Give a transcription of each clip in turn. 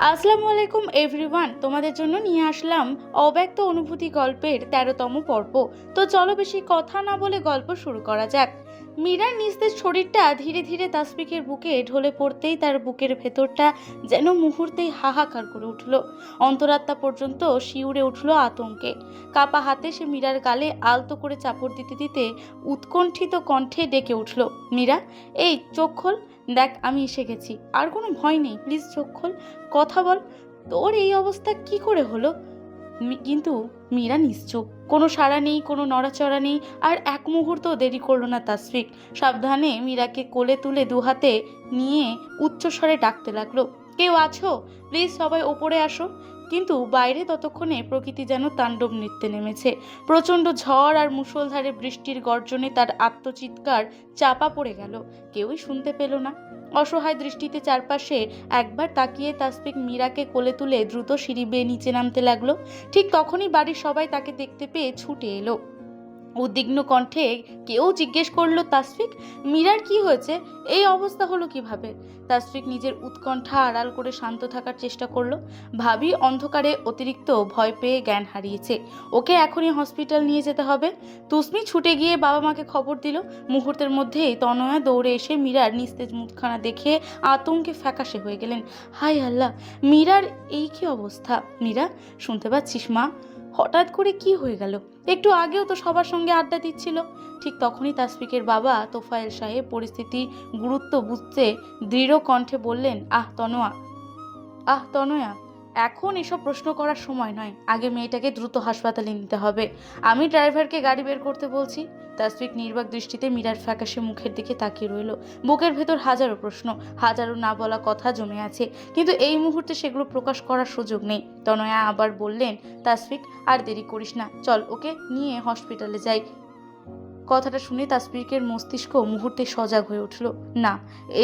আসসালামু আলাইকুম এভরিওয়ান, তোমাদের জন্য নিয়ে আসলাম অব্যক্ত অনুভূতি গল্পের ১৩তম পর্ব। তো চলো বেশি কথা না বলে গল্প শুরু করা যাক। মীরার নিস্তেজ শরীরটা ধীরে ধীরে তাসফিকের বুকে ঢলে পড়তেই তার বুকের ভেতরটা যেন মুহূর্তেই হাহাকার করে উঠল। অন্তরাত্মা পর্যন্ত শিউরে উঠল আতঙ্কে। কাপা হাতে সে মীরার গালে আলতো করে চাপড় দিতে দিতে উৎকণ্ঠিত কণ্ঠে ডেকে উঠল, মীরা, এই চোখ খোল, দেখ আমি এসে গেছি, আর কোনো ভয় নেই, প্লিজ চোখ খোল, কথা বল, তোর এই অবস্থা কি করে হলো? কিন্তু মীরা নিশ্চুপ, কোনো সাড়া নেই, কোনো নড়াচড়া নেই। আর এক মুহূর্ত দেরি করলো না তাসফিক। সাবধানে মীরাকে কোলে তুলে দুহাতে নিয়ে উচ্চস্বরে ডাকতে লাগলো, কেউ আছো? প্লিজ সবাই ওপরে আসো। কিন্তু বাইরে ততক্ষণে প্রকৃতি যেন তাণ্ডব নৃত্যে নেমেছে। প্রচণ্ড ঝড় আর মুষলধারে বৃষ্টির গর্জনে তার আত্মচিৎকার চাপা পড়ে গেল। কেউই শুনতে পেল না। অসহায় দৃষ্টিতে চারপাশে একবার তাকিয়ে তাসফিক মীরাকে কোলে তুলে দ্রুত সিঁড়ি বেয়ে নিচে নামতে লাগলো। ঠিক তখনই বাড়ির সবাই তাকে দেখতে পেয়ে ছুটে এলো। উদ্বিগ্ন কণ্ঠে কেউ জিজ্ঞেস করলো, তাসফিক, মীরার কি হয়েছে? এই অবস্থা হলো কিভাবে? তাসফিক নিজের উৎকণ্ঠা আড়াল করে শান্ত থাকার চেষ্টা করলো। ভাবি অন্ধকারে অতিরিক্ত ভয় পেয়ে জ্ঞান হারিয়েছে, ওকে এখনই হসপিটাল নিয়ে যেতে হবে। তুসমি ছুটে গিয়ে বাবা মাকে খবর দিল। মুহূর্তের মধ্যেই তনয়া দৌড়ে এসে মীরার নিস্তেজ মুখখানা দেখে আতঙ্কে ফ্যাকাশে হয়ে গেলেন। হাই আল্লাহ, মীরার এই কি অবস্থা? মীরা, শুনতে পাচ্ছিস মা? হঠাৎ করে কি হয়ে গেল? একটু আগেও তো সবার সঙ্গে আড্ডা দিচ্ছিল। ঠিক তখনই তাসফিকের বাবা তোফায়েল সাহেব পরিস্থিতি গুরুত্ব বুঝতে দৃঢ় কণ্ঠে বললেন, তনয়া, এখন এসব প্রশ্ন করার সময় নয়, আগে মেয়েটাকে দ্রুত হাসপাতালে নিতে হবে। আমি ড্রাইভারকে গাড়ি বের করতে বলছি। তাসফিক নির্বাক দৃষ্টিতে মীরার ফ্যাকাশে মুখের দিকে তাকিয়ে রইল। বুকের ভেতর হাজারো প্রশ্ন, হাজারো না বলা কথা জমে আছে, কিন্তু এই মুহূর্তে সেগুলো প্রকাশ করার সুযোগ নেই। তনয়া আবার বললেন, তাসফিক, আর দেরি করিস না, চল ওকে নিয়ে হসপিটালে যাই। কথাটা শুনে তাসফিকের মস্তিষ্ক মুহূর্তে সজাগ হয়ে উঠল। না,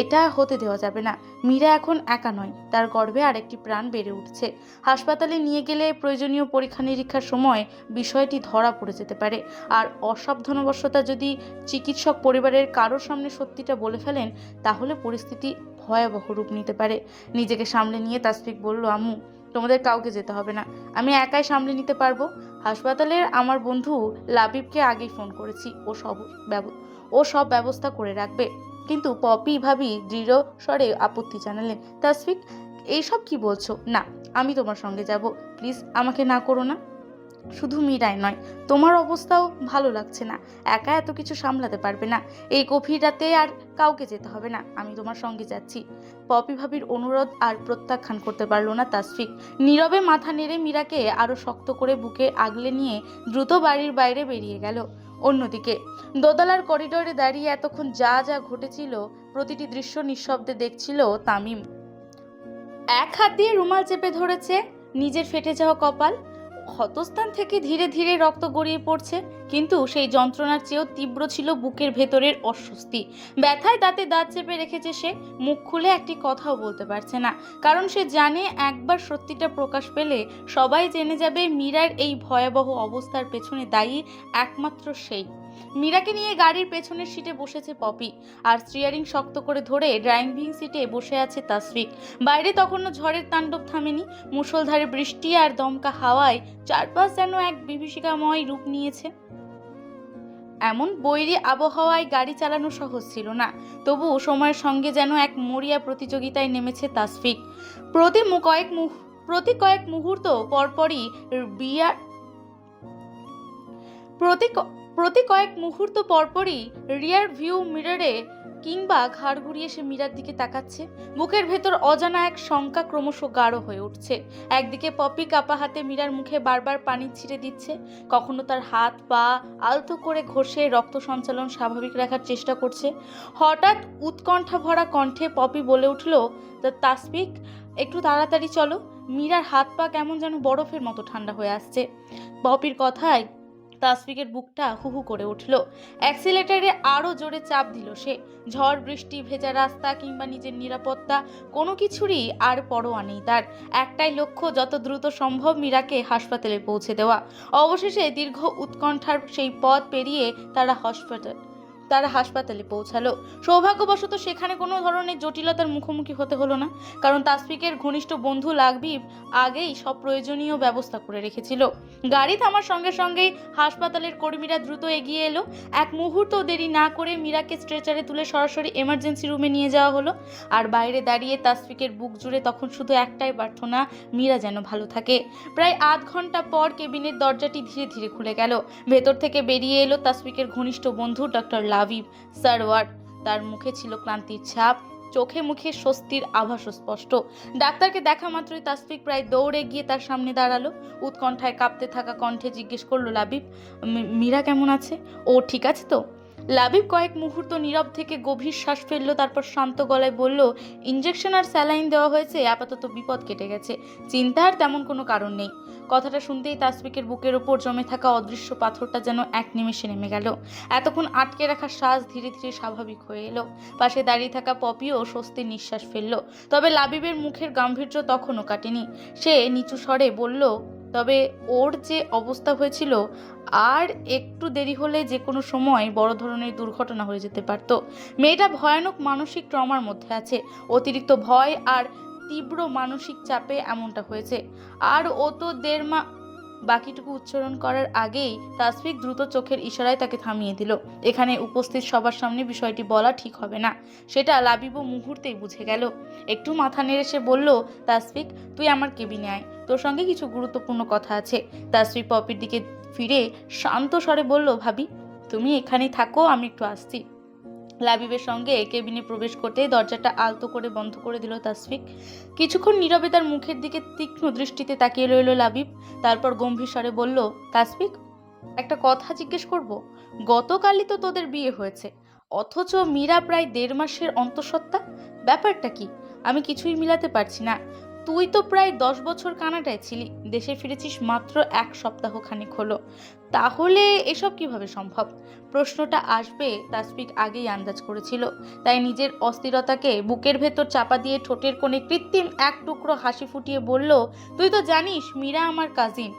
এটা হতে দেওয়া যাবে না। মীরা এখন একা নয়, তার গর্ভে আরেকটি প্রাণ বেড়ে উঠছে। হাসপাতালে নিয়ে গেলে প্রয়োজনীয় পরীক্ষা নিরীক্ষার সময় বিষয়টি ধরা পড়ে যেতে পারে। আর অসাবধানবশতা যদি চিকিৎসক পরিবারের কারোর সামনে সত্যিটা বলে ফেলেন, তাহলে পরিস্থিতি ভয়াবহ রূপ নিতে পারে। নিজেকে সামলে নিয়ে তাসফিক বলল, আম্মু, তোমাদের কাউকে যেতে হবে না, আমি একাই সামলে নিতে পারবো। হাসপাতালের আমার বন্ধু লাবিবকে আগেই ফোন করেছি, ও সব ব্যবস্থা করে রাখবে। কিন্তু পপি ভাবি দৃঢ় স্বরে আপত্তি জানালেন, তাসফিক, এইসব কি বলছো? না, আমি তোমার সঙ্গে যাব, প্লিজ আমাকে না করো না। শুধু মীরাই নয়, তোমার অবস্থাও ভালো লাগছে না, একা এত কিছু সামলাতে পারবে না। এই গভীর রাতে আর কাউকে যেতে হবে না, আমি তোমার সঙ্গে যাচ্ছি। পপি ভাবির অনুরোধ আর প্রত্যাখ্যান করতে পারল না তাসফিক। নীরবে মাথা নেড়ে মীরাকে আরো শক্ত করে বুকে আগলে নিয়ে দ্রুত বাড়ির বাইরে বেরিয়ে গেল। অন্যদিকে দোতলার করিডোরে দাঁড়িয়ে এতক্ষণ যা যা ঘটেছিল প্রতিটি দৃশ্য নিঃশব্দে দেখছিল তামিম। এক হাত দিয়ে রুমাল চেপে ধরেছে নিজের ফেটে যাওয়া কপাল। ক্ষতস্থান থেকে ধীরে ধীরে রক্ত গড়িয়ে পড়ছে, কিন্তু সেই যন্ত্রণার চেয়েও তীব্র ছিল বুকের ভেতরের অস্বস্তি। ব্যথায় দাঁতে দাঁত চেপে রেখেছে সে। মুখ খুলে একটি কথাও বলতে পারছে না, কারণ সে জানে একবার সত্যিটা প্রকাশ পেলে সবাই জেনে যাবে মীরার এই ভয়াবহ অবস্থার পেছনে দায়ী একমাত্র সেই। মীরাকে নিয়ে গাড়ির পেছনের সিটে বসেছে পপি, আর স্টিয়ারিং শক্ত করে ধরে ড্রাইভিং সিটে বসে আছে তাসফিক। বাইরে তখনও ঝড়ের তাণ্ডব থামেনি। মুষলধারে বৃষ্টি আর দমকা হাওয়ায় চারপাশ যেন এক বিভীষিকাময় রূপ নিয়েছে। এমন বৈরী আবহাওয়ায় গাড়ি চালানো সহজ ছিল না, তবু সময়ের সঙ্গে যেন এক মরিয়া প্রতিযোগিতায় নেমেছে তাসফিক। প্রতি কয়েক মুহূর্ত পরপরই বিয়ার প্রতি কয়েক মুহূর্ত পরপরই রিয়ার ভিউ মিররে কিংবা ঘাড় ঘুরিয়ে সে মীরার দিকে তাকাচ্ছে। বুকের ভেতর অজানা এক শঙ্কা ক্রমশ গাঢ় হয়ে উঠছে। একদিকে পপি কাপা হাতে মীরার মুখে বারবার পানি ছিটে দিচ্ছে, কখনো তার হাত পা আলতো করে ঘষে রক্ত সঞ্চালন স্বাভাবিক রাখার চেষ্টা করছে। হঠাৎ উৎকণ্ঠা ভরা কণ্ঠে পপি বলে উঠল, তাসফিক, একটু তাড়াতাড়ি চলো, মীরার হাত পা কেমন যেন বরফের মতো ঠান্ডা হয়ে আসছে। পপির কথায় তাসফিকের বুকটা হুহু করে উঠল। অ্যাক্সিলেটারে আরো জোরে চাপ দিল সে। ঝড় বৃষ্টি, ভেজা রাস্তা কিংবা নিজের নিরাপত্তা, কোনো কিছুরই আর পরোয়া নেই তার। একটাই লক্ষ্য, যত দ্রুত সম্ভব মীরাকে হাসপাতালে পৌঁছে দেওয়া। অবশেষে দীর্ঘ উৎকণ্ঠার সেই পথ পেরিয়ে তারা তারা হাসপাতালে পৌঁছালো। সৌভাগ্যবশত সেখানে কোনো ধরনের জটিলতার মুখোমুখি হতে হলো না, কারণ তাসফিকের ঘনিষ্ঠ বন্ধু লাবিব আগেই সব প্রয়োজনীয় ব্যবস্থা করে রেখেছিল। গাড়ি থামার সঙ্গে সঙ্গেই হাসপাতালের কর্মীরা দ্রুত এগিয়ে এলো। এক মুহূর্ত দেরি না করে মীরাকে স্ট্রেচারে তুলে সরাসরি এমার্জেন্সি রুমে নিয়ে যাওয়া হলো। আর বাইরে দাঁড়িয়ে তাসফিকের বুক জুড়ে তখন শুধু একটাই প্রার্থনা, মীরা যেন ভালো থাকে। প্রায় আধ ঘন্টা পর কেবিনের দরজাটি ধীরে ধীরে খুলে গেল। ভেতর থেকে বেরিয়ে এলো তাসফিকের ঘনিষ্ঠ বন্ধু ডক্টর লাবিব সারওয়ার। তার মুখে ছিল ক্লান্তির ছাপ, চোখে মুখে স্বস্তির আভাস স্পষ্ট। ডাক্তারকে দেখা মাত্রই তাসফিক প্রায় দৌড়ে গিয়ে তার সামনে দাঁড়ালো। উৎকণ্ঠায় কাঁপতে থাকা কণ্ঠে জিজ্ঞেস করলো, লাবিব, মীরা কেমন আছে? ও ঠিক আছে তো? লাবিব কয়েক মুহূর্ত নীরব থেকে গভীর শ্বাস ফেললো, তারপর শান্ত গলায় বলল, ইঞ্জেকশন আর স্যালাইন দেওয়া হয়েছে, আপাতত বিপদ কেটে গেছে, চিন্তার তেমন কোনো কারণ নেই। কথাটা শুনতেই তাসফিকের বুকের ওপর জমে থাকা অদৃশ্য পাথরটা যেন এক নিমেষে নেমে গেল। এতক্ষণ আটকে রাখা শ্বাস ধীরে ধীরে স্বাভাবিক হয়ে এলো। পাশে দাঁড়িয়ে থাকা পপিও স্বস্তির নিঃশ্বাস ফেলল। তবে লাবিবের মুখের গাম্ভীর্য তখনও কাটেনি। সে নিচু স্বরে বলল, তবে ওর যে অবস্থা হয়েছিল, আর একটু দেরি হলে যে কোনো সময় বড় ধরনের দুর্ঘটনা হয়ে যেতে পারত। মেয়েটা ভয়ানক মানসিক ট্রমার মধ্যে আছে। অতিরিক্ত ভয় আর তীব্র মানসিক চাপে এমনটা হয়েছে। আর ও তো বাকিটুকু উচ্চারণ করার আগেই তাসফিক দ্রুত চোখের ইশারায় তাকে থামিয়ে দিল। এখানে উপস্থিত সবার সামনে বিষয়টি বলা ঠিক হবে না, সেটা লাবিবও মুহূর্তেই বুঝে গেল। একটু মাথা নেড়ে সে বলল, তাসফিক, তুই আমার কেবিনে আয়, তোর সঙ্গে কিছু গুরুত্বপূর্ণ কথা আছে। তাসফিক পপির দিকে ফিরে শান্ত স্বরে বলল, ভাবি, তুমি এখানেই থাকো, আমি একটু আসছি। লাবিবের সঙ্গে কেবিনে প্রবেশ করতে দরজাটা আলতো করে বন্ধ করে দিল তাসফিক। কিছুক্ষণ নীরবে তার মুখের দিকে তীক্ষ্ণ দৃষ্টিতে তাকিয়ে রইল লাবিব। তারপর গম্ভীর স্বরে বলল, তাসফিক, একটা কথা জিজ্ঞেস করব? গতকালই তো তোদের বিয়ে হয়েছে, অথচ মীরা প্রায় 1.5 মাসের অন্তঃসত্ত্বা। ব্যাপারটা কি? আমি কিছুই মিলাতে পারছি না। তুই তো প্রায় 10 বছর কানাডায় ছিলি, দেশে ফিরেছিস মাত্র 1 সপ্তাহ খানিক হলো, তাহলে এসব কিভাবে সম্ভব? প্রশ্নটা আসবে তাসফিক আগেই আন্দাজ করেছিল। তাই নিজের অস্থিরতাকে বুকের ভেতর চাপা দিয়ে ঠোঁটের কোণে কৃত্রিম এক টুকরো হাসি ফুটিয়ে বলল, তুই তো জানিস মীরা আমার কাজিন,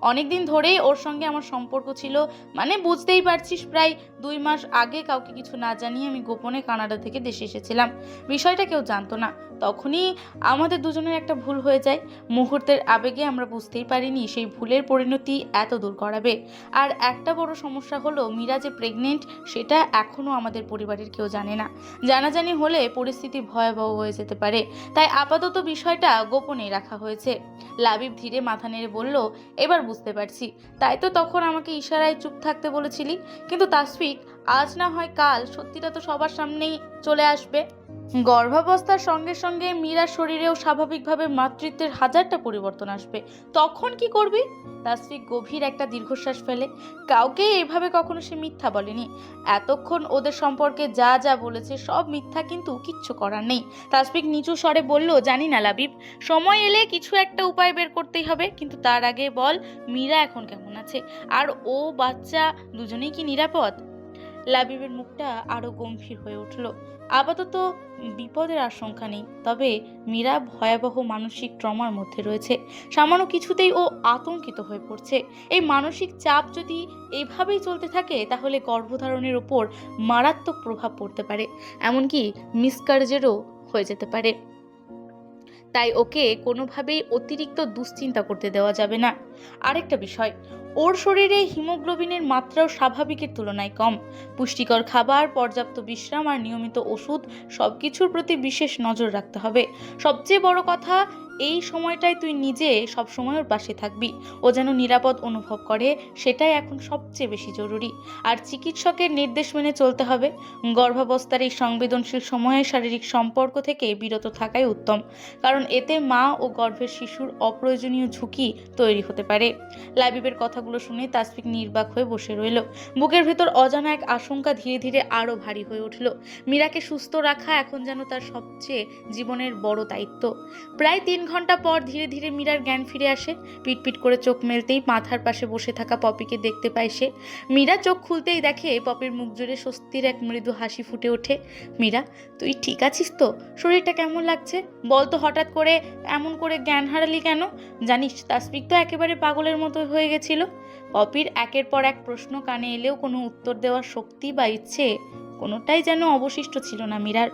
অনেকদিন ধরেই ওর সঙ্গে আমার সম্পর্ক ছিল। মানে বুঝতেই পারছিস, প্রায় 2 মাস আগে কাউকে কিছু না জানিয়ে আমি গোপনে কানাডা থেকে দেশে এসেছিলাম। বিষয়টা কেউ জানতো না। তখনই আমাদের দুজনের একটা ভুল হয়ে যায়। মুহূর্তের আবেগে আমরা বুঝতেই পারিনি সেই ভুলের পরিণতি এত দূর করাবে। আর একটা বড় সমস্যা হলো, মীরা যে প্রেগনেন্ট সেটা এখনও আমাদের পরিবারের কেউ জানে না। জানাজানি হলে পরিস্থিতি ভয়াবহ হয়ে যেতে পারে। তাই আপাতত বিষয়টা গোপনেই রাখা হয়েছে। লাবিব ধীরে মাথা নেড়ে বলল, এবার বুঝতে পারছি, তাই তো তখন আমাকে ইশারায় চুপ থাকতে বলেছিলি। কিন্তু তাসফিক, আজ না হয় কাল সত্যিটা তো সবার সামনেই চলে আসবে। গর্ভাবস্থার সঙ্গে সঙ্গে মীরার শরীরেও স্বাভাবিকভাবে মাতৃত্বের হাজারটা পরিবর্তন আসবে। তখন কি করবি? তাসফিক গভীর একটা দীর্ঘশ্বাস ফেলে। কাউকে এভাবে কখনো সে মিথ্যা বলেনি। এতক্ষণ ওদের সম্পর্কে যা যা বলেছে সব মিথ্যা, কিন্তু কিচ্ছু করার নেই। তাসফিক নিচু স্বরে বলল, জানি না লাবিব, সময় এলে কিছু একটা উপায় বের করতেই হবে, কিন্তু তার আগে বল, মীরা এখন কেমন আছে? আর ও বাচ্চা দুজনেই কি নিরাপদ? লাবিবের মুখটা আরো গম্ভীর হয়ে উঠল। আপাতত বিপদের আশঙ্কা নেই, তবে মীরা ভয়াবহ মানসিক ট্রমার মধ্যে রয়েছে। সামান্য কিছুতেই ও আতঙ্কিত হয়ে পড়ছে। এই মানসিক চাপ যদি এইভাবেই চলতে থাকে, তাহলে গর্ভধারণের ওপর মারাত্মক প্রভাব পড়তে পারে, এমনকি মিসকারেজেরও হয়ে যেতে পারে। তাই ওকে কোনোভাবেই অতিরিক্ত দুশ্চিন্তা করতে দেওয়া যাবে না। আরেকটা বিষয়, ওর শরীরে হিমোগ্লোবিনের মাত্রাও স্বাভাবিকের তুলনায় কম। পুষ্টিকর খাবার, পর্যাপ্ত বিশ্রাম আর নিয়মিত ওষুধ সবকিছুর প্রতি বিশেষ নজর রাখতে হবে। সবচেয়ে বড় কথা, এই সময়টায় তুই নিজে সবসময় ওর পাশে থাকবি। ও যেন নিরাপদ অনুভব করে, সেটাই এখন সবচেয়ে বেশি জরুরি। আর চিকিৎসকের নির্দেশ মেনে চলতে হবে। গর্ভাবস্থার এই সংবেদনশীল সময়ে শারীরিক সম্পর্ক থেকে বিরত থাকাই উত্তম, কারণ এতে মা ও গর্ভের শিশুর অপ্রয়োজনীয় ঝুঁকি তৈরি হতে পারে। লাবিবের কথাগুলো শুনে তাসফিক নির্বাক হয়ে বসে রইল। বুকের ভেতর অজানা এক আশঙ্কা ধীরে ধীরে আরো ভারী হয়ে উঠল। মীরাকে সুস্থ রাখা এখন যেন তার সবচেয়ে জীবনের বড় দায়িত্ব। প্রায় 3 ঘন্টা পর ধীরে ধীরে মীরার জ্ঞান ফিরে আসে। পিটপিট করে চোখ মেলতেই মাথার পাশে বসে থাকা পপিকে দেখতে পায় সে। মীরা চোখ খুলতেই দেখে পপির মুখ জুড়ে স্বস্তির এক মৃদু হাসি ফুটে ওঠে। মীরা, তুই ঠিক আছিস তো? শরীরটা কেমন লাগছে? বল তো, হঠাৎ করে এমন করে জ্ঞান হারালি কেন? জানিস, তাসফিক তো একেবারে পাগলের মতো হয়ে গেছিল। পপির একের পর এক প্রশ্ন কানে এলেও কোনো উত্তর দেওয়ার শক্তি বা ইচ্ছে কোনোটাই যেন অবশিষ্ট ছিল না মীরার।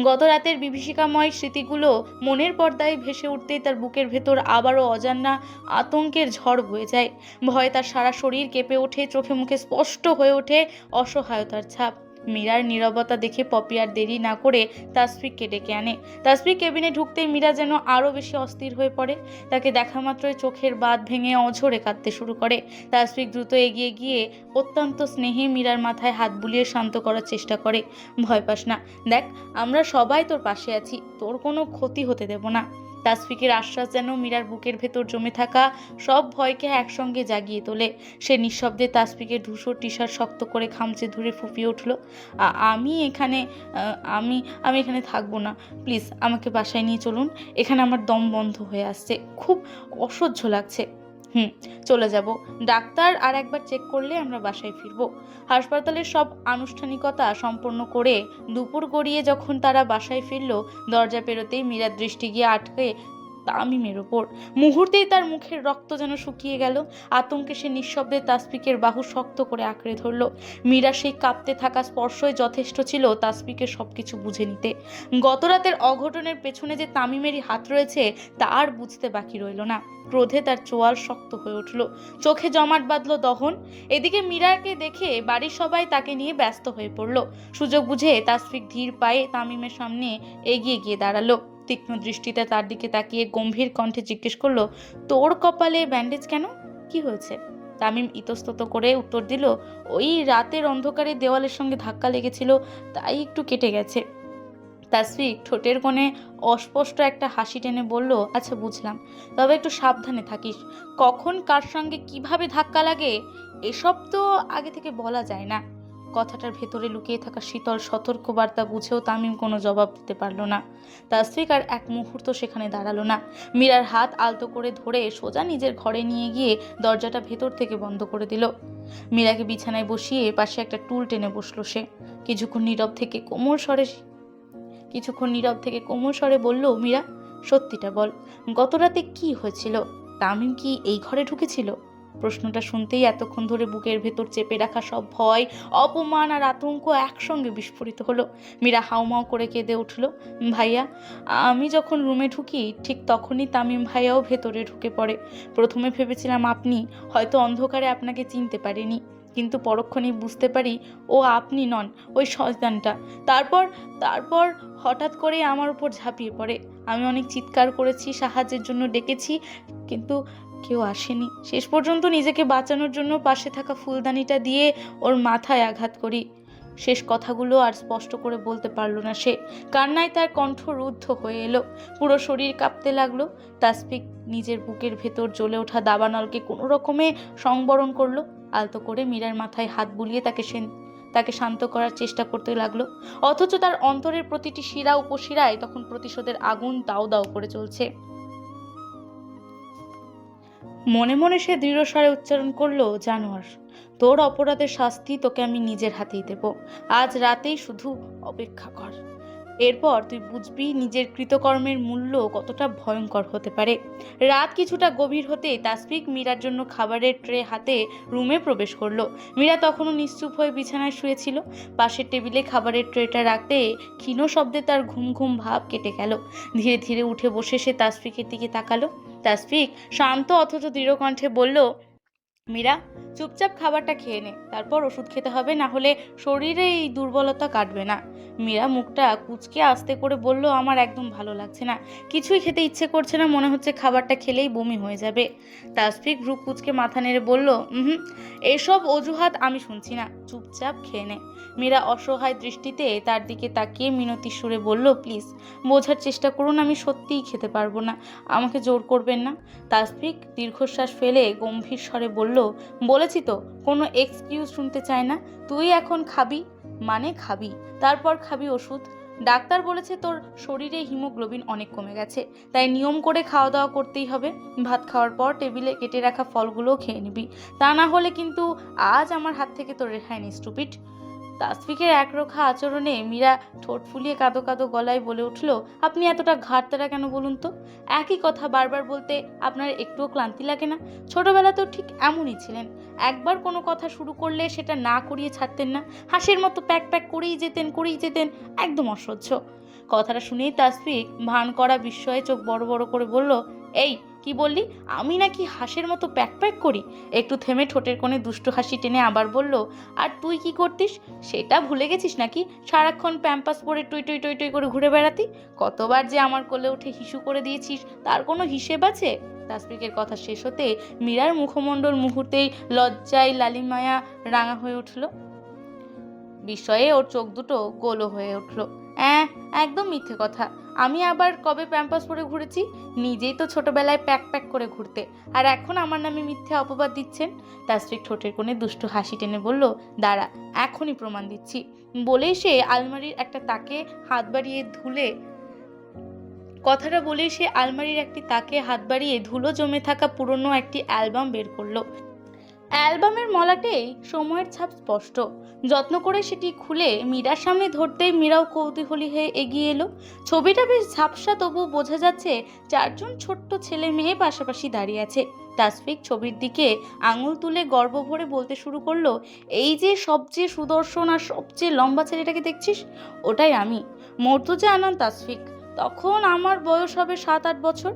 গত রাতের বিভীষিকাময় স্মৃতিগুলো মনের পর্দায় ভেসে উঠতেই তার বুকের ভেতর আবারও অজানা আতঙ্কের ঝড় বয়ে যায়। ভয়ে তার সারা শরীর কেঁপে ওঠে, চোখে মুখে স্পষ্ট হয়ে ওঠে অসহায়তার ছাপ। মীরার নীরবতা দেখে পপি আর দেরি না করে তাসফিককে ডেকে আনে। তাসফিক কেবিনে ঢুকতেই মীরা যেন আরও বেশি অস্থির হয়ে পড়ে। তাকে দেখা মাত্রই চোখের বাঁধ ভেঙে অঝরে কাঁদতে শুরু করে। তাসফিক দ্রুত এগিয়ে গিয়ে অত্যন্ত স্নেহে মীরার মাথায় হাত বুলিয়ে শান্ত করার চেষ্টা করে। ভয় পাস না, দেখ আমরা সবাই তোর পাশে আছি, তোর কোনো ক্ষতি হতে দেব না। তাসফিকের আশ্বাস যেন মীরার বুকের ভেতর জমে থাকা সব ভয়কে একসঙ্গে জাগিয়ে তোলে। সে নিঃশব্দে তাসফিকের ধূসর টি শার্ট শক্ত করে খামচে ধরে ফুঁপিয়ে উঠল, আমি এখানে আমি আমি এখানে থাকবো না, প্লিজ আমাকে বাসায় নিয়ে চলুন, এখানে আমার দম বন্ধ হয়ে আসছে, খুব অসহ্য লাগছে। চলে যাব, ডাক্তার আর একবার চেক করলে আমরা বাসায় ফিরবো। হাসপাতালের সব আনুষ্ঠানিকতা সম্পন্ন করে দুপুর গড়িয়ে যখন তারা বাসায় ফিরল, দরজা পেরোতেই মীরার দৃষ্টি গিয়ে আটকে তামিমের ওপর। মুহূর্তেই তার মুখের রক্ত যেন শুকিয়ে গেল। আতঙ্কে সে নিঃশব্দে তাসফিকের বাহু শক্ত করে আঁকড়ে ধরল। মীরা সেই কাঁপতে থাকা স্পর্শই যথেষ্ট ছিল তাসফিকের সবকিছু বুঝে নিতে। গত রাতের অঘটনের পেছনে যে তামিমেরই হাত রয়েছে তা আর বুঝতে বাকি রইল না। ক্রোধে তার চোয়াল শক্ত হয়ে উঠল, চোখে জমাট বাঁধল দহন। এদিকে মীরাকে দেখে বাড়ির সবাই তাকে নিয়ে ব্যস্ত হয়ে পড়ল। সুযোগ বুঝে তাসফিক ধীর পায়ে তামিমের সামনে এগিয়ে গিয়ে দাঁড়ালো। তীক্ষ্ণ দৃষ্টিতে তার দিকে তাকিয়ে গম্ভীর কণ্ঠে জিজ্ঞেস করলো, তোর কপালে ব্যান্ডেজ কেন, কি হয়েছে? তামিম ইতস্তত করে উত্তর দিল, ওই রাতের অন্ধকারে দেওয়ালের সঙ্গে ধাক্কা লেগেছিল, তাই একটু কেটে গেছে। তাসফিক ঠোঁটের কোণে অস্পষ্ট একটা হাসি টেনে বলল, আচ্ছা বুঝলাম, তবে একটু সাবধানে থাকিস, কখন কার সঙ্গে কিভাবে ধাক্কা লাগে এসব তো আগে থেকে বলা যায় না। কথাটার ভেতরে লুকিয়ে থাকা শীতল সতর্কবার্তা বুঝেও তামিম কোনো জবাব দিতে পারল না। তাসফিক আর এক মুহূর্ত সেখানে দাঁড়ালো না। মীরার হাত আলতো করে ধরে সোজা নিজের ঘরে নিয়ে গিয়ে দরজাটা ভেতর থেকে বন্ধ করে দিল। মীরাকে বিছানায় বসিয়ে পাশে একটা টুল টেনে বসলো সে। কিছুক্ষণ নীরব থেকে কোমল স্বরে বলল, মীরা সত্যিটা বল, গত রাতে কি হয়েছিল? তামিম কি এই ঘরে ঢুকেছিল? প্রশ্নটা শুনতেই এতক্ষণ ধরে বুকের ভেতর চেপে রাখা সব ভয়, অপমান আর আতঙ্ক একসঙ্গে বিস্ফোরিত হলো। মীরা হাউমাউ করে কেঁদে উঠল, ভাইয়া, আমি যখন রুমে ঢুকি ঠিক তখনই তামিম ভাইয়াও ভেতরে ঢুকে পড়ে। প্রথমে ভেবেছিলাম আপনি, হয়তো অন্ধকারে আপনাকে চিনতে পারিনি, কিন্তু পরক্ষণেই বুঝতে পারি ও আপনি নন, ওই শয়তানটা। তারপর হঠাৎ করে আমার উপর ঝাঁপিয়ে পড়ে। আমি অনেক চিৎকার করেছি, সাহায্যের জন্য ডেকেছি, কিন্তু কেউ আসেনি। শেষ পর্যন্ত নিজেকে বাঁচানোর জন্য পাশে থাকা ফুলদানিটা দিয়ে ওর মাথায় আঘাত করি। শেষ কথাগুলো আর স্পষ্ট করে বলতে পারল না সে। কান্নায় তার কণ্ঠ রুদ্ধ হয়ে এলো, পুরো শরীর কাঁপতে লাগলো। তাসফিক নিজের বুকের ভেতর জ্বলে ওঠা দাবানলকে কোনো রকমে সংবরণ করলো। আলতো করে মীরার মাথায় হাত বুলিয়ে তাকে শান্ত করার চেষ্টা করতে লাগলো। অথচ তার অন্তরের প্রতিটি শিরা উপশিরায় তখন প্রতিশোধের আগুন দাউ দাউ করে চলছে। মনে মনে সে দৃঢ়স্বরে উচ্চারণ করলো, জানোয়ার, তোর অপরাধের শাস্তি তোকে আমি নিজের হাতেই দেব। আজ রাতেই শুধু অপেক্ষা কর, এরপর তুই বুঝবি নিজের কৃতকর্মের মূল্য কতটা ভয়ঙ্কর হতে পারে। রাত কিছুটা গভীর হতে তাসফিক মীরার জন্য খাবারের ট্রে হাতে রুমে প্রবেশ করলো। মীরা তখনও নিশ্চুপ হয়ে বিছানায় শুয়েছিল। পাশের টেবিলে খাবারের ট্রেটা রাখতে ক্ষীণ শব্দে তার ঘুম ঘুম ভাব কেটে গেল। ধীরে ধীরে উঠে বসে সে তাসফিকের দিকে তাকালো। তাসফিক শান্ত অথচ দৃঢ় কণ্ঠে বলল, মীরা, চুপচাপ খাবারটা খেয়ে নে, তারপর ওষুধ খেতে হবে, না হলে শরীরে এই দুর্বলতা কাটবে না। মীরা মুখটা কুঁচকে আস্তে করে বলল, আমার একদম ভালো লাগছে না, কিছুই খেতে ইচ্ছে করছে না, মনে হচ্ছে খাবারটা খেলেই বমি হয়ে যাবে। তাসফিক ভ্রু কুঁচকে মাথা নেড়ে বলল, এসব অজুহাত আমি শুনছি না, চুপচাপ খেয়ে নে। মীরা অসহায় দৃষ্টিতে তার দিকে তাকিয়ে মিনতি সুরে বলল, প্লিজ বোঝার চেষ্টা করুন, আমি সত্যিই খেতে পারবো না, আমাকে জোর করবেন না। তাসফিক দীর্ঘশ্বাস ফেলে গম্ভীর স্বরে বলল, বলেছি তো কোনো এক্সকিউজ শুনতে চায় না, তুই এখন খাবি মানে খাবি, তারপর খাবি ওষুধ। ডাক্তার বলেছে তোর শরীরে হিমোগ্লোবিন অনেক কমে গেছে, তাই নিয়ম করে খাওয়া দাওয়া করতেই হবে। ভাত খাওয়ার পর টেবিলে কেটে রাখা ফলগুলোও খেয়ে নিবি, তা না হলে কিন্তু আজ আমার হাত থেকে তোর রেহাই নেই, স্টুপিড। তাসফিকের একরোখা আচরণে মীরা ঠোঁট ফুলিয়ে কাঁদো কাঁদো গলায় বলে উঠল, আপনি এতটা ঘাড়তেরা কেন বলুন তো? একই কথা বারবার বলতে আপনার একটুও ক্লান্তি লাগে না? ছোটবেলাতেও ঠিক এমনই ছিলেন। একবার কোনো কথা শুরু করলে সেটা না করিয়ে ছাড়তেন না। হাসির মতো প্যাক প্যাক করেই যেতেন, একদম অসহ্য। কথাটা শুনেই তাসফিক ভান করা বিস্ময়ে চোখ বড় বড় করে বলল, এই কি বললি? আমি নাকি হাসির মতো প্যাক প্যাক করি? একটু থেমে ঠোঁটের কোণে দুষ্টু হাসি টেনে আবার বলল, আর তুই কি করতিস সেটা ভুলে গেছিস নাকি? সারাক্ষণ প্যাম্পাস পরে টুই টুই টুই টুই করে ঘুরে বেড়াতি। কতবার যে আমার কোলে উঠে হিসু করে দিয়েছিস তার কোনো হিসেব আছে? তাসফিকের কথা শেষ হতে মীরার মুখমণ্ডল মুহূর্তেই লজ্জায় লালিমায়া রাঙা হয়ে উঠল। বিস্ময়ে ওর চোখ দুটো গোলো হয়ে উঠল। একদম মিথ্যে কথা। আমি আবার কবে প্যাম্পাস পরে ঘুরেছি? নিজেই তো ছোটবেলায় প্যাক প্যাক করে ঘুরতে, আর এখন আমার নামে মিথ্যে অপবাদ দিচ্ছেন। তাসফিক ঠোঁটের কোণে দুষ্টু হাসি টেনে বলল, দাঁড়া, এখনই প্রমাণ দিচ্ছি। বলেই সে আলমারির একটা তাকে হাত বাড়িয়ে ধুলো জমে থাকা পুরনো একটি অ্যালবাম বের করলো। অ্যালবামের মলাটেই সময়ের ছাপ স্পষ্ট। যত্ন করে সেটি খুলে মীরার সামনে ধরতেই মীরাও কৌতূহলী হয়ে এগিয়ে এলো। ছবিটা বেশ ঝাপসা, তবু বোঝা যাচ্ছে চারজন ছোট্ট ছেলে মেয়ে পাশাপাশি দাঁড়িয়ে আছে। তাসফিক ছবির দিকে আঙুল তুলে গর্ব ভরে বলতে শুরু করলো, এই যে সবচেয়ে সুদর্শন আর সবচেয়ে লম্বা ছেলেটাকে দেখছিস, ওটাই আমি, মর্তুজা আনান তাসফিক। তখন আমার বয়স হবে 7-8 বছর।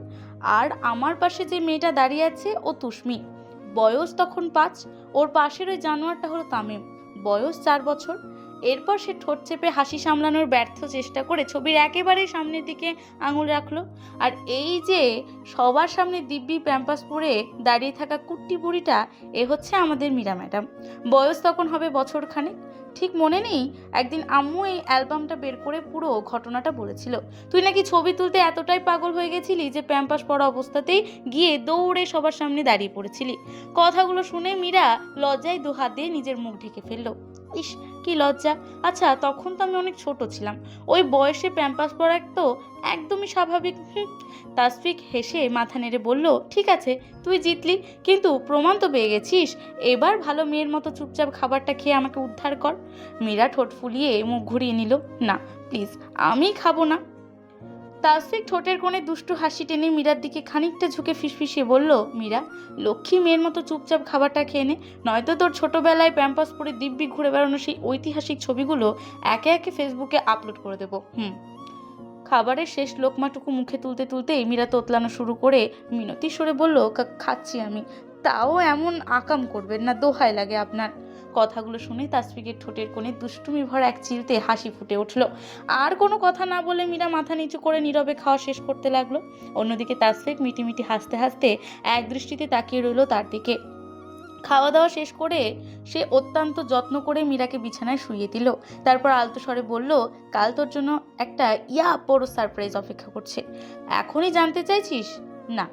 আর আমার পাশে যে মেয়েটা দাঁড়িয়ে আছে ও তুষ্মি, বয়স তখন 5। ওর পাশের ওই জানোয়ারটা হলো তামিম, বয়স 4 বছর। এরপর সে ঠোঁট চেপে হাসি সামলানোর ব্যর্থ চেষ্টা করে ছবির একেবারে সামনের দিকে আঙুল রাখলো। আর এই যে সবার সামনে দিব্যি প্যাম্পাস পরে দাঁড়িয়ে থাকা কুট্টি বুড়িটা, এ হচ্ছে আমাদের মীরা ম্যাডাম। বয়স তখন হবে বছরখানেক। ঠিক মনে নেই, একদিন আম্মু এই অ্যালবামটা বের করে পুরো ঘটনাটা বলেছিল। তুই নাকি ছবি তুলতে এতটাই পাগল হয়ে গেছিলি যে প্যাম্পাস পরা অবস্থাতেই গিয়ে দৌড়ে সবার সামনে দাঁড়িয়ে পড়েছিলি। কথাগুলো শুনে মীরা লজ্জায় দুহাত দিয়ে নিজের মুখ ঢেকে ফেলল। ইস, কি লজ্জা! আচ্ছা, তখন তো আমি অনেক ছোট ছিলাম। ওই বয়সে প্যাম্পাস পরা তো একদমই স্বাভাবিক। তাসফিক হেসে মাথা নেড়ে বলল, ঠিক আছে, তুই জিতলি, কিন্তু প্রমাণ তো পেয়ে গেছিস। এবার ভালো মেয়ের মতো চুপচাপ খাবারটা খেয়ে আমাকে উদ্ধার কর। মীরা ঠোঁট ফুলিয়ে মুখ ঘুরিয়ে নিল, না প্লিজ, আমি খাবো না। তাসফিক ঠোঁটের কোণে দুষ্টু হাসি টেনে মীরার দিকে খানিকটা ঝুঁকে ফিসফিসিয়ে বলল, মীরা, লক্ষ্মী মেয়ের মতো চুপচাপ খাবারটা খেয়ে নে, নয়তো তোর ছোটবেলায় প্যাম্পাস পরে দিব্যি ঘুরে বেড়ানো সেই ঐতিহাসিক ছবিগুলো একে একে ফেসবুকে আপলোড করে দেবো। খাবারের শেষ লোকমাটুকু মুখে তুলতে তুলতেই মীরা তোতলানো শুরু করে মিনতি সরে বলল, খাচ্ছি আমি, তাও এমন আকাম করবেন না, দোহাই লাগে আপনার। কথাগুলো শুনে তাসফিকের ঠোঁটের কোণে দুষ্টুমি ভরা এক চিলতে হাসি ফুটে উঠল। আর কোনো কথা না বলে মীরা মাথা নিচু করে নীরবে খাওয়া শেষ করতে লাগলো। অন্যদিকে তাসফিক মিটিমিটি হাসতে হাসতে এক দৃষ্টিতে তাকিয়ে রইল তার দিকে। খাওয়া দাওয়া শেষ করে সে অত্যন্ত যত্ন করে মীরাকে বিছানায় শুইয়ে দিল। তারপর আলতো স্বরে বলল, কাল তোর জন্য একটা বড় সারপ্রাইজ অপেক্ষা করছে। এখনই জানতে চাইছিস? না,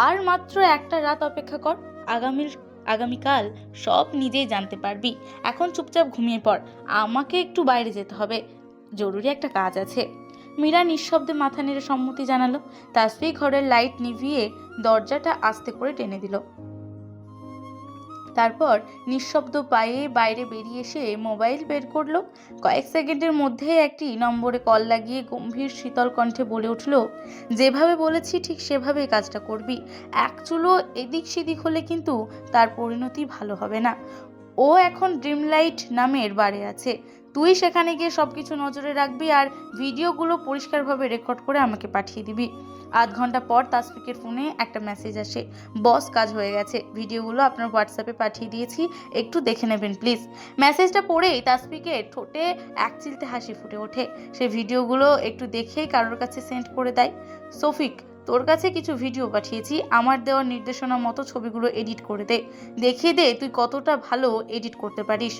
আর মাত্র একটা রাত অপেক্ষা কর। আগামীকাল সব নিজেই জানতে পারবি। এখন চুপচাপ ঘুমিয়ে পড়, আমাকে একটু বাইরে যেতে হবে, জরুরি একটা কাজ আছে। মীরা নিঃশব্দে মাথা নেড়ে সম্মতি জানালো। তাসফিক ঘরের লাইট নিভিয়ে দরজাটা আস্তে করে টেনে দিল। তারপর নিঃশব্দ পায়ে বাইরে বেরিয়ে এসে মোবাইল বের করলো। কয়েক সেকেন্ডের মধ্যে একটি নম্বরে কল লাগিয়ে গম্ভীর শীতল কণ্ঠে বলে উঠল, যেভাবে বলেছি ঠিক সেভাবেই কাজটা করবি। এক চুলো এদিক সেদিক হলে কিন্তু তার পরিণতি ভালো হবে না। ও এখন ড্রিমলাইট নামের বারে আছে। তুই সেখানে গিয়ে সবকিছু নজরে রাখবি আর ভিডিওগুলো পরিষ্কারভাবে রেকর্ড করে আমাকে পাঠিয়ে দিবি। আধ ঘন্টা পর তাসফিকের ফোনে একটা মেসেজ আসে, বস, কাজ হয়ে গেছে, ভিডিওগুলো আপনার হোয়াটসঅ্যাপে পাঠিয়ে দিয়েছি, একটু দেখে নেবেন প্লিজ। মেসেজটা পড়েই তাসফিকের ঠোঁটে এক চিলতে হাসি ফুটে ওঠে। সে ভিডিওগুলো একটু দেখেই কারোর কাছে সেন্ড করে দেয়। সফিক, তোর কাছে কিছু ভিডিও পাঠিয়েছি, আমার দেওয়ার নির্দেশনা মতো ছবিগুলো এডিট করে দে, দেখিয়ে দে তুই কতটা ভালো এডিট করতে পারিস।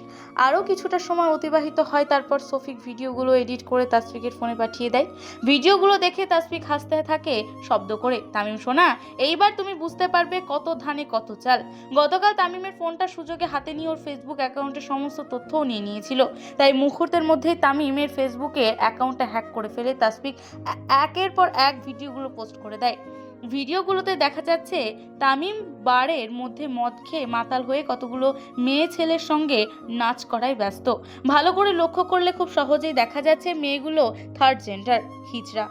আরও কিছুটা সময় অতিবাহিত হয়, তারপর সফিক ভিডিওগুলো এডিট করে তাসফিকের ফোনে পাঠিয়ে দেয়। ভিডিওগুলো দেখে তাসফিক হাসতে থাকে শব্দ করে, তামিম সোনা, এইবার তুমি বুঝতে পারবে কত ধানে কত চাল। গতকাল তামিমের ফোনটা সুযোগে হাতে নিয়ে ওর ফেসবুক অ্যাকাউন্টের সমস্ত তথ্যও নিয়ে নিয়েছিল। তাই মুহূর্তের মধ্যেই তামিমের ফেসবুকে অ্যাকাউন্টটা হ্যাক করে ফেলে তাসফিক একের পর এক ভিডিওগুলো পোস্ট করে দেয়। ভিডিওগুলোতে দেখা যাচ্ছে তামিম বারের মধ্যে মদ খেয়ে মাতাল হয়ে কতগুলো মেয়ে ছেলের সঙ্গে নাচ করায় ব্যস্ত। ভালো করে লক্ষ্য করলে খুব সহজেই দেখা যাচ্ছে মেয়েগুলো থার্ড জেন্ডার, হিজড়া,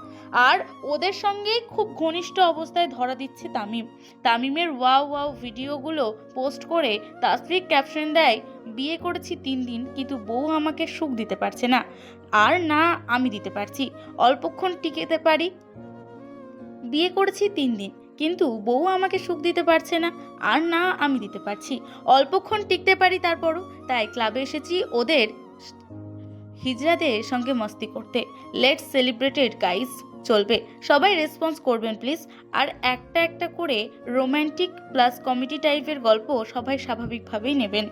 আর ওদের সঙ্গে খুব ঘনিষ্ঠ অবস্থায় ধরা দিচ্ছে তামিম। তামিমের ওয়াও ওয়াও ভিডিওগুলো পোস্ট করে তাসফিক ক্যাপশন দেয়, বিয়ে করেছি 3 দিন কিন্তু বউ আমাকে সুখ দিতে পারছে না, আর না আমি দিতে পারছি, অল্পক্ষণ টিকেতে পারি। বিয়ে করেছি 3 দিন কিন্তু বউ আমাকে সুখ দিতে পারছে না, আর না আমি দিতে পারছি, অল্পক্ষণ টিকতে পারি তারপরও। তাই ক্লাবে এসেছি ওদের হিজড়াদের সঙ্গে মস্তি করতে। Let's celebrated guys. চলবে, সবাই রেসপন্স করবেন প্লিজ। আর একটা একটা করে রোম্যান্টিক প্লাস কমেডি টাইপের গল্প সবাই স্বাভাবিকভাবেই নেবেন।